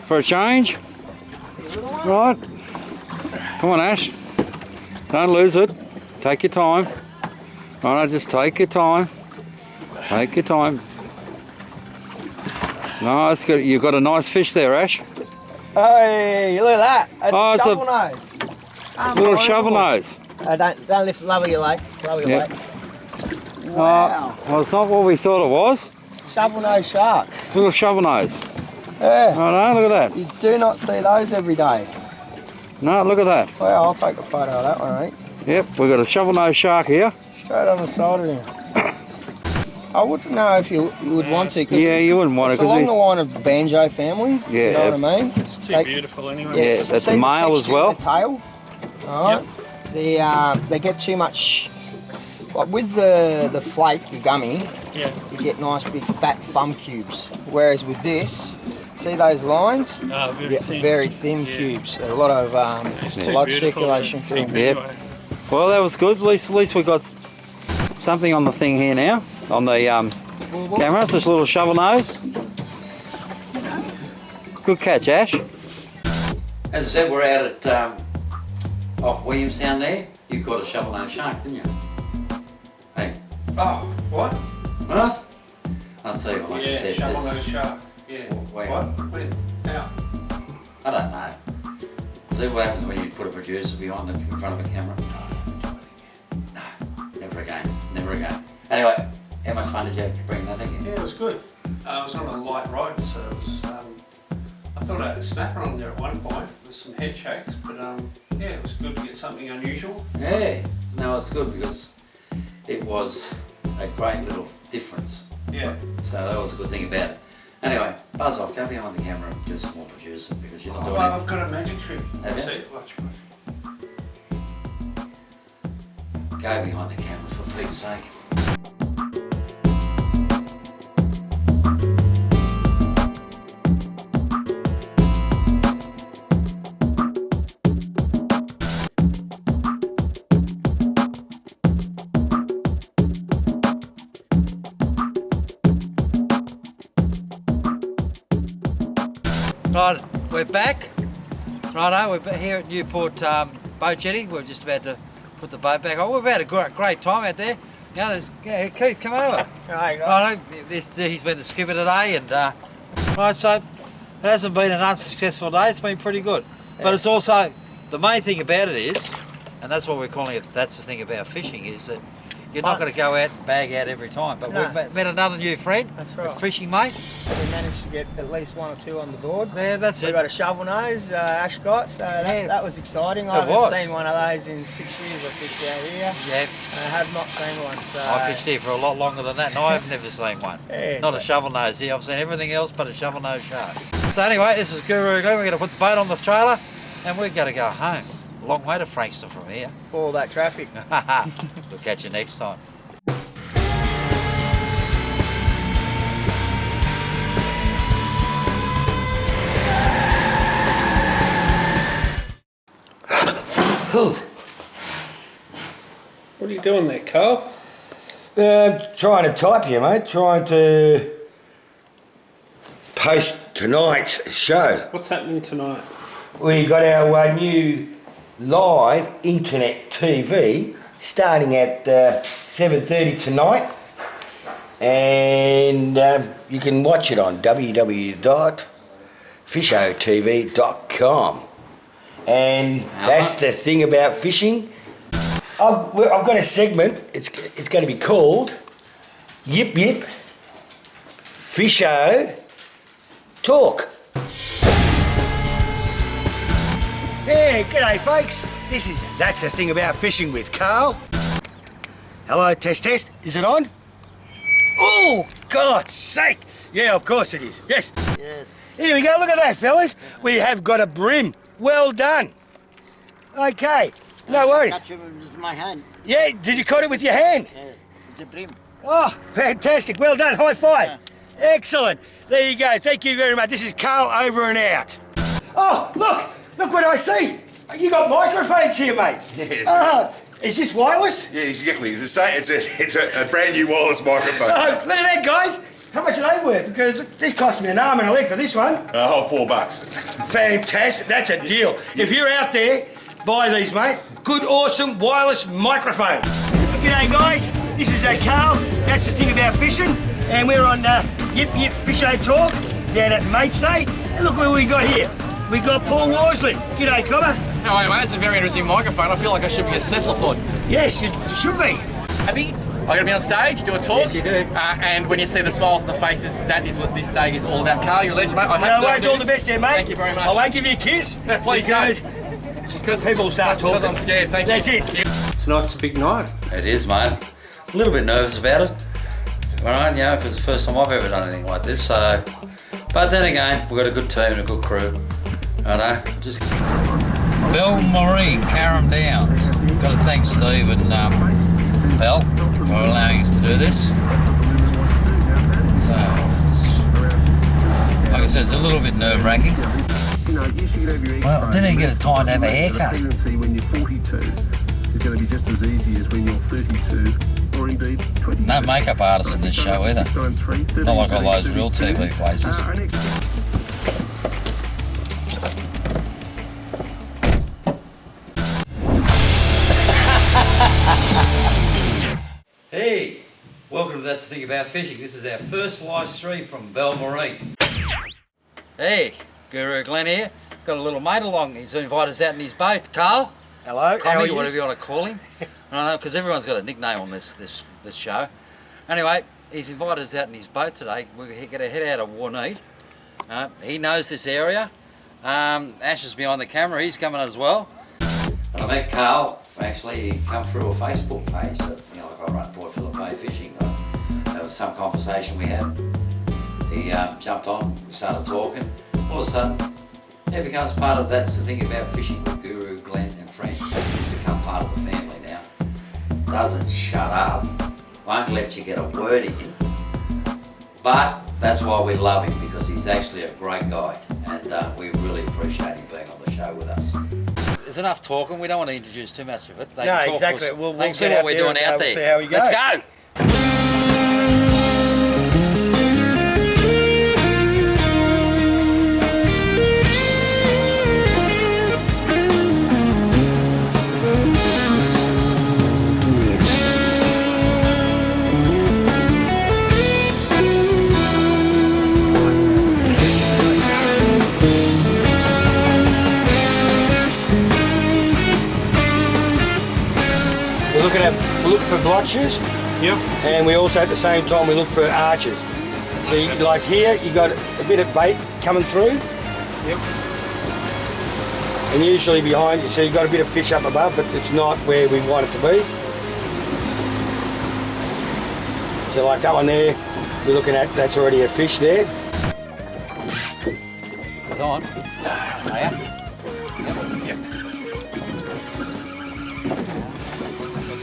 for a change. Right. Come on, Ash. Don't lose it. Take your time. Alright, just take your time. Take your time. No, it's good. You've got a nice fish there, Ash. Hey, look at that. That's a it's shovel nose. Little shovel nose. Don't lift, lower your leg. Lower your leg. Wow. Well, it's not what we thought it was. Shovel nose shark. Little shovel nose. Yeah. Oh no, look at that. You do not see those every day. No, look at that. Well, I'll take a photo of that one, mate. Yep, we've got a shovel nose shark here. Straight on the side of him. I wouldn't know if you would want to. Yeah, you wouldn't want to. It's along the line of the banjo family. Yeah. You know what I mean? It's too beautiful anyway. Yeah, that's a male as well. The tail. Alright. They get too much. Like with the flake, the gummy, you get nice big fat thumb cubes. Whereas with this, see those lines? Very thin cubes. A lot of blood circulation through them. Yep. Well, that was good. At least we got something on the thing here now, on the camera. It's this little shovel nose. Good catch, Ash. As I said, we're out at off Williamstown there. You caught a shovel nose shark, didn't you? Hey. Oh, what? What? I'll tell you what, like I said. Shovel nose shark. Yeah. Wait. What? When? How? I don't know. See what happens when you put a producer behind in front of a camera. No, never again. Never again. Anyway, how much fun did you have to bring that again? Yeah, it was good. I was on a light rod, so it was, I thought I had a snapper on there at one point with some head shakes, but yeah, it was good to get something unusual. Yeah, no, it's good because it was a great little difference. Yeah. So that was a good thing about it. Anyway, buzz off, go behind the camera and do some more producing because you're not doing Well, it. I've got a magic trick. Have you? See, watch. Go behind the camera for Pete's sake. Right, we're back. Righto, we're here at Newport Boat Jetty. We're just about to put the boat back on. We've had a great time out there. You know, Keith, come over. Hi, Righto, guys. he's been the skipper today, and right, so it hasn't been an unsuccessful day. It's been pretty good, but it's also the main thing about it is, and that's what we're calling it. That's the thing about fishing is that you're not going to go out and bag out every time. But we've met another new friend. That's right. A fishing mate. We managed to get at least one or two on the board. Yeah, that's it. We got a shovel nose, Ash got, so that was exciting. I haven't seen one of those in 6 years. I fished out here. Yeah. I have not seen one. So I fished here for a lot longer than that, and I've never seen one. Yeah, Not a shovel nose here. I've seen everything else but a shovel nose shark. So anyway, this is Guru Glenn. We're going to put the boat on the trailer, and we're going to go home. A long way to Frankston from here. For all that traffic. We'll catch you next time. What are you doing there, Carl? Trying to type here, mate. Trying to post tonight's show. What's happening tonight? We got our new live internet TV starting at 7:30 tonight, and you can watch it on www.fishotv.com. And that's the thing about fishing. I've got a segment. It's going to be called Yip Yip Fisho Talk. Yeah, g'day folks. This is That's the Thing About Fishing with Carl. Hello, test. Is it on? Oh, God's sake. Yeah, of course it is. Yes. Here we go. Look at that, fellas. We have got a bream. Well done. Okay. No worries. Catch him with my hand. Yeah, did you caught it with your hand? Yeah, it's a bream. Oh, fantastic. Well done. High five. Excellent. There you go. Thank you very much. This is Carl over and out. Oh, look what I see. You got microphones here, mate. Yes. Is this wireless? Yeah, exactly. It's the same. It's a brand new wireless microphone. Oh, look at that, guys. How much are they worth? Because this cost me an arm and a leg for this one. $4. Fantastic. That's a deal. If you're out there, buy these, mate. Good, awesome wireless microphone. G'day, guys. This is Carl. That's the Thing About Fishing. And we're on Yip Yip Fisho Talk down at Mates Day. And look what we got here. We got Paul Worsley. G'day, Cobber. How are you, mate? It's a very interesting microphone. I feel like I should be a cephalopod. Yes, you should be. Happy? I'm going to be on stage, do a talk. Yes, you do. And when you see the smiles on the faces, that is what this day is all about. Carl, you're a legend, mate. I hope no worries, all the best there, mate. Thank you very much. I won't give you a kiss. No, please don't. Because people start talking. Because I'm scared, thank you. That's it. Tonight's a big night. It is, mate. A little bit nervous about it. All right, because it's the first time I've ever done anything like this, so... But then again, we've got a good team and a good crew. I know, just... Bell Marine, Carrum Downs. Got to thank Steve and Bell for allowing us to do this. So, like I said, it's a little bit nerve-wracking. Well, didn't even get a time to have a haircut. When you're 42 is going to be just as easy as when you're 32 or indeed 20. No makeup artists in this show either. Not like all those real TV places. Hey, welcome to That's the Thing About Fishing. This is our first live stream from Bell Marine. Hey, Guru Glenn here. Got a little mate along. He's invited us out in his boat. Carl? Hello. Tommy, whatever you want to call him. I don't know, because everyone's got a nickname on this show. Anyway, he's invited us out in his boat today. We're going to head out of Warneet. He knows this area. Ash is behind the camera. He's coming as well. I met Carl. Actually, he come through a Facebook page that, like I run Port Phillip Bay Fishing. There was some conversation we had. He jumped on, we started talking. All of a sudden, he becomes part of That's the Thing About Fishing with Guru, Glenn and friends. He's become part of the family now. Doesn't shut up, won't let you get a word in. But that's why we love him, because he's actually a great guy. And we really appreciate him being on the show with us. There's enough talking, we don't want to introduce too much of it. They no, can talk exactly. We'll see what we're doing out there. See how we go. Let's go! We look for blotches, and we also at the same time we look for arches. So like here, you got a bit of bait coming through, and usually behind you, so you've got a bit of fish up above, but it's not where we want it to be. So like that one there, we're looking at, that's already a fish there. It's on.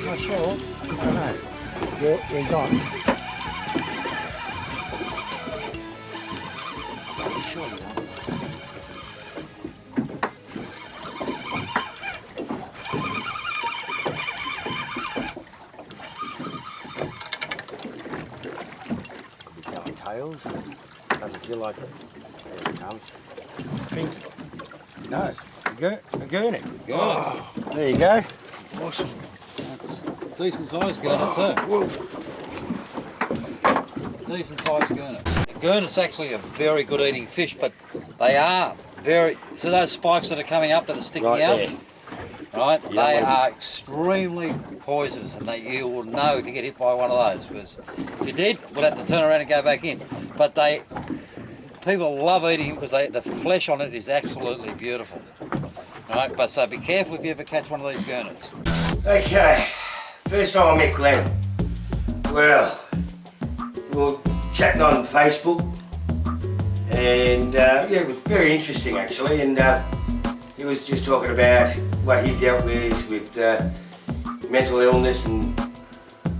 Not sure. I don't know. Yeah, he's on. Sure he's on. Could be telling tails. Doesn't feel like it. There it comes. Pink. No. A gurney. Oh. There you go. Awesome. Decent size gurnet too. Decent size gurnet. Gurnet's actually a very good eating fish, but they are very... So those spikes that are coming up that are sticking out, right? They are extremely poisonous, and you will know if you get hit by one of those. Because if you did, we'll have to turn around and go back in. But people love eating them because the flesh on it is absolutely beautiful. Right? But so be careful if you ever catch one of these gurnets. Okay, first time I met Glenn. Well, we were chatting on Facebook, and yeah, it was very interesting actually. And he was just talking about what he dealt with mental illness and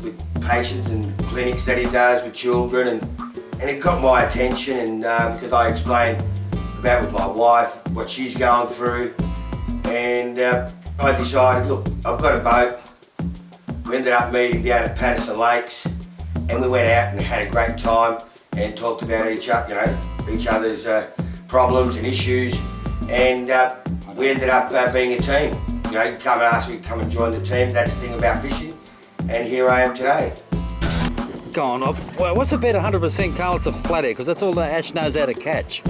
with patients and clinics that he does with children, and it got my attention. And because I explained about with my wife what she's going through, and I decided, look, I've got a boat. We ended up meeting down at Patterson Lakes, and we went out and had a great time and talked about each other's problems and issues, and we ended up being a team. You know, he come and asked me to come and join the team. That's the thing about fishing, and here I am today. Go on. Well, what's a bet 100%, Carl? It's a flathead, because that's all that Ash knows how to catch.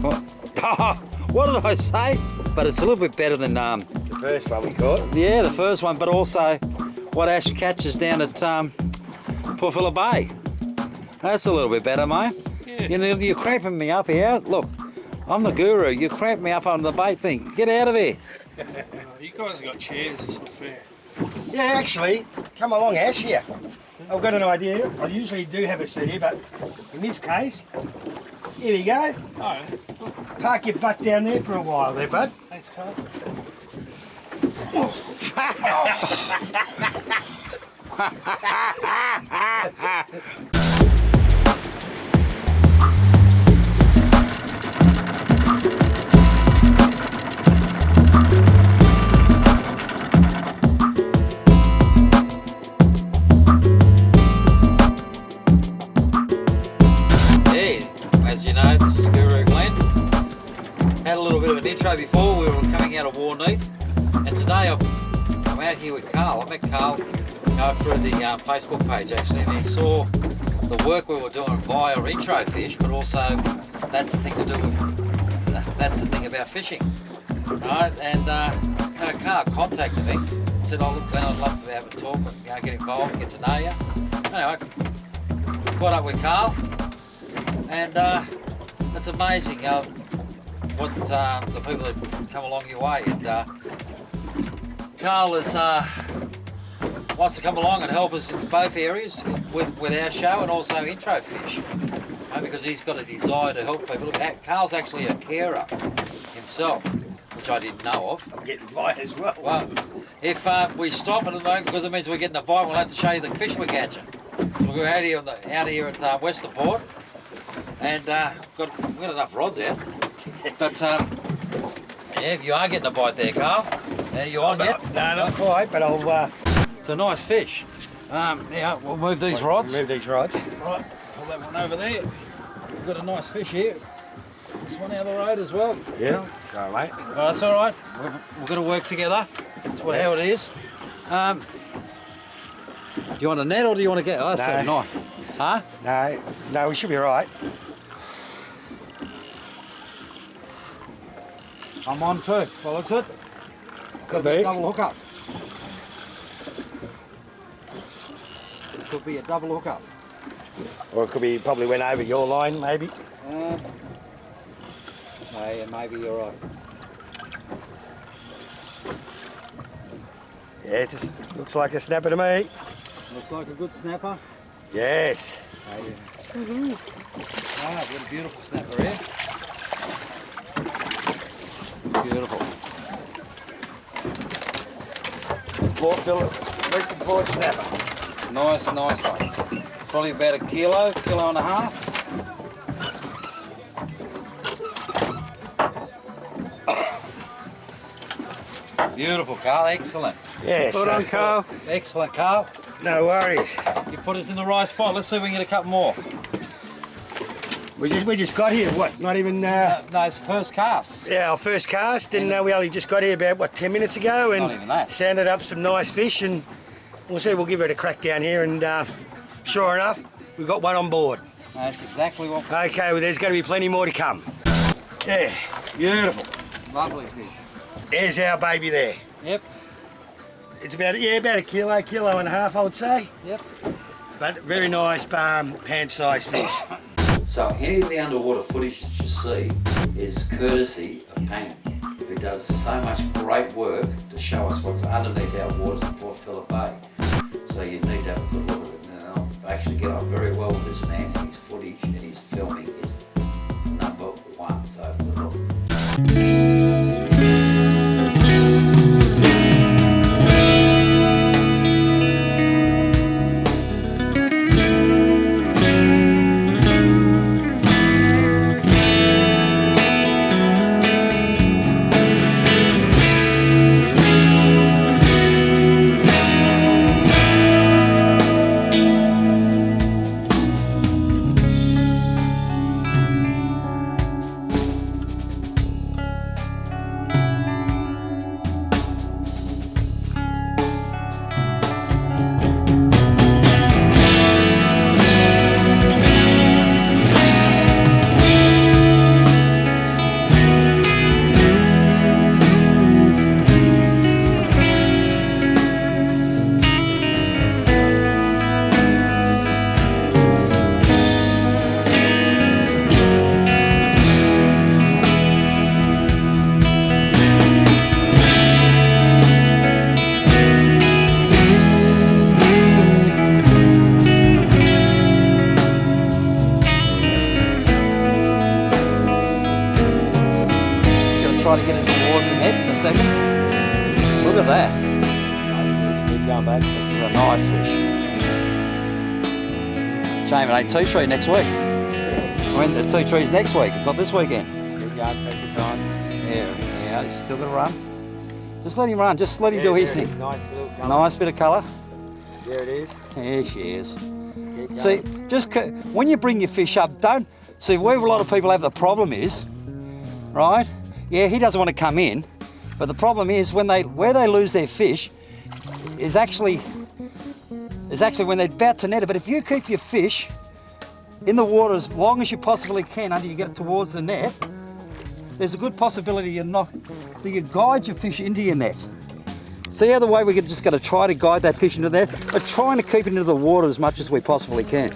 What did I say? But it's a little bit better than the first one we caught. Yeah, the first one, but also what Ash catches down at Port Phillip Bay. That's a little bit better, mate. Yeah. You're cramping me up here. Look, I'm the guru. You cramped me up on the bait thing. Get out of here. You guys have got chairs, it's not fair. Yeah, actually, come along, Ash, here. I've got an idea. I usually do have a seat here, but in this case, here we go. Oh. Park your butt down there for a while there, bud. Thanks, Carl. Hey, as you know, this is Guru Glenn. Had a little bit of an intro before. We were coming out of Warneet, and today I'm out here with Carl. I met Carl through the Facebook page actually, and he saw the work we were doing via intro fish, but also that's the thing to do with, that's the thing about fishing, right? And Carl contacted me, said, "Oh look, Glenn, I'd love to have a talk and get involved, get to know you." Anyway, caught up with Carl, and it's amazing what the people that come along your way. And Carl is wants to come along and help us in both areas with our show and also intro fish, because he's got a desire to help people. Carl's actually a carer himself, which I didn't know of. I'm getting a bite as well. Well, if we stop at the moment, because it means we're getting a bite, we'll have to show you the fish we're catching. We're out here at Western Port, and we've got enough rods out. But yeah, you are getting a bite there, Carl. Are you on yet? No, not quite, but I'll... It's a nice fish. Yeah, we'll move these rods. Move these rods. Right, pull that one over there. We've got a nice fish here. This one out of the road as well. Yeah, sorry mate. Oh, that's all right. We've got to work together. That's how it is. Do you want a net or do you want to get? Oh, that's a knife. Huh? No, we should be all right. I'm on too. Well, looks it. Could be. Double hookup. Could be a double hookup. Or it could be, probably went over your line, maybe. Yeah, maybe you're right. Yeah, it just looks like a snapper to me. Looks like a good snapper. Yes. We've got a beautiful snapper here. Beautiful. Port Phillip, Western Port snapper. Nice one. Probably about a kilo and a half. Beautiful, Carl. Excellent. Yes. Well done, Carl. Excellent, Carl. No worries. You put us in the right spot. Let's see if we can get a couple more. We just got here, what, not even... No, it's the first cast. Yeah, our first cast, and we only just got here about, what, 10 minutes ago, and not even that. Sounded up some nice fish, and we'll see, we'll give it a crack down here, and sure enough, we've got one on board. That's exactly what... Okay, well, there's going to be plenty more to come. Yeah, beautiful. Lovely fish. There's our baby there. Yep. It's about a kilo and a half, I would say. Yep. But very nice pan-sized fish. So any of the underwater footage that you see is courtesy of Pang, who does so much great work to show us what's underneath our waters in Port Phillip Bay. So you need to have a good look at it. Now, I actually get on very well with this man, and his footage and his filming is #1. So have a good look. Try to get it towards the net in a second. Look at that. Keep going back. This is a nice fish. Shame it ain't tea tree next week. When the tea tree's next week, it's not this weekend. Keep going, take your time. Yeah, he's still gonna run. Just let him run, just let him do his thing. Nice little colour. Nice bit of colour. There it is. There she is. See, just when you bring your fish up, don't see where a lot of people have the problem is, right? Yeah, he doesn't want to come in, but the problem is where they lose their fish is actually when they're about to net it. But if you keep your fish in the water as long as you possibly can until you get it towards the net, there's a good possibility you're not. So you guide your fish into your net. See how the way we're just going to try to guide that fish into there, but trying to keep it into the water as much as we possibly can.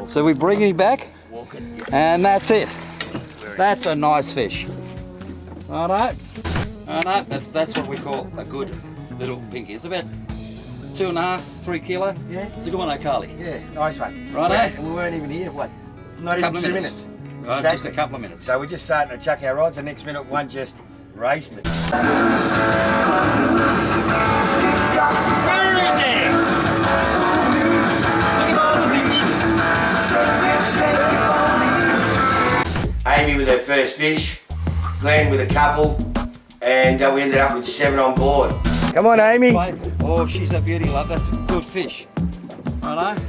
So we bring him back, and that's it. That's a nice fish. Righto. That's what we call a good little pinky. It's about 2.5, 3 kilo. Yeah. It's a good one, Carly. Yeah, nice one. Righto. And we weren't even here, what? Not even 2 minutes. Right, Exactly. just a couple of minutes. So we're just starting to chuck our rods. The next minute, one just raced it. Amy with her first fish, Glenn with a couple, and we ended up with 7 on board. Come on, Amy. Oh, she's a beauty, love. That's a good fish. Righto.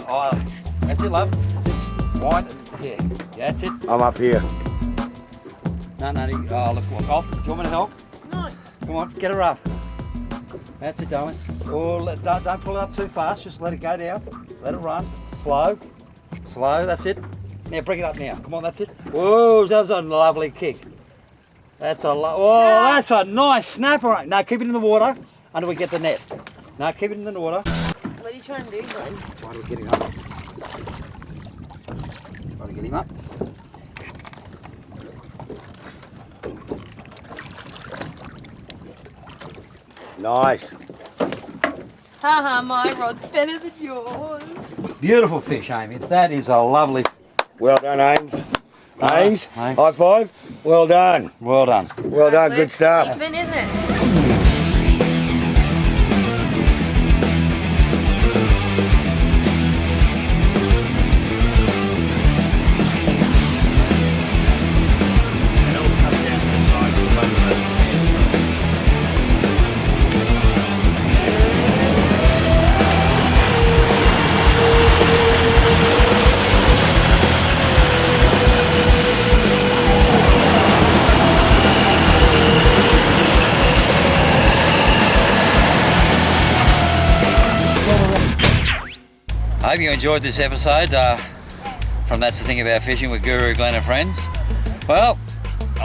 Oh, that's it, love. Just wind it. Yeah, that's it. I'm up here. No, look, walk off. Do you want me to help? No. Come on, get her up. That's it, darling. Oh, don't pull it up too fast. Just let it go down. Let it run. Slow. That's it. Now bring it up now. Come on, that's it. Whoa, that was a lovely kick. That's a that's a nice snapper. No, keep it in the water until we get the net. No, keep it in the water. What are you trying to do, Glenn? Try to get him up. Try to get him up. Nice. Haha, my rod's better than yours. Beautiful fish, Amy. That is a lovely. Well done, Ames. Ames, high five. Well done. Well done. Well done, good stuff. Even, isn't it? I hope you enjoyed this episode from That's the Thing About Fishing with Guru, Glenn and friends. Well,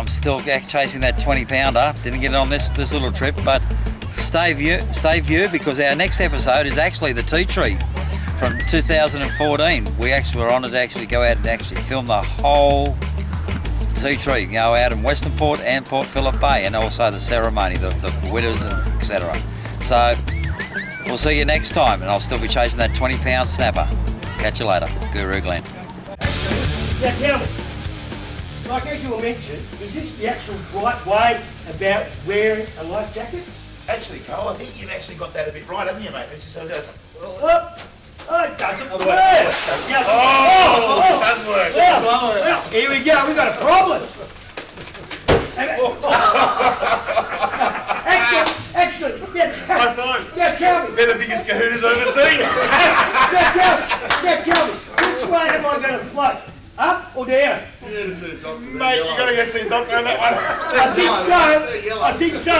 I'm still chasing that 20 pounder. Didn't get it on this little trip, but stay view because our next episode is actually the tea tree from 2014. We actually were honoured to actually go out and actually film the whole tea tree, go out in Western Port and Port Phillip Bay, and also the ceremony, the widows and etc. So we'll see you next time, and I'll still be chasing that 20-pound snapper. Catch you later, Guru Glenn. Now tell me, like as you mentioned, is this the actual right way about wearing a life jacket? Actually, Carl, I think you've actually got that a bit right, haven't you, mate? This is how it goes. Oh, it doesn't work. Yeah. Oh, it does work. Well, here we go, we've got a problem. Excellent. High five. Now tell me. They're the biggest kahunas I've ever seen. Now tell me, which way am I going to float? Up or down? Yeah, to see a doctor. Mate, you got to go see a doctor on that one. I think so.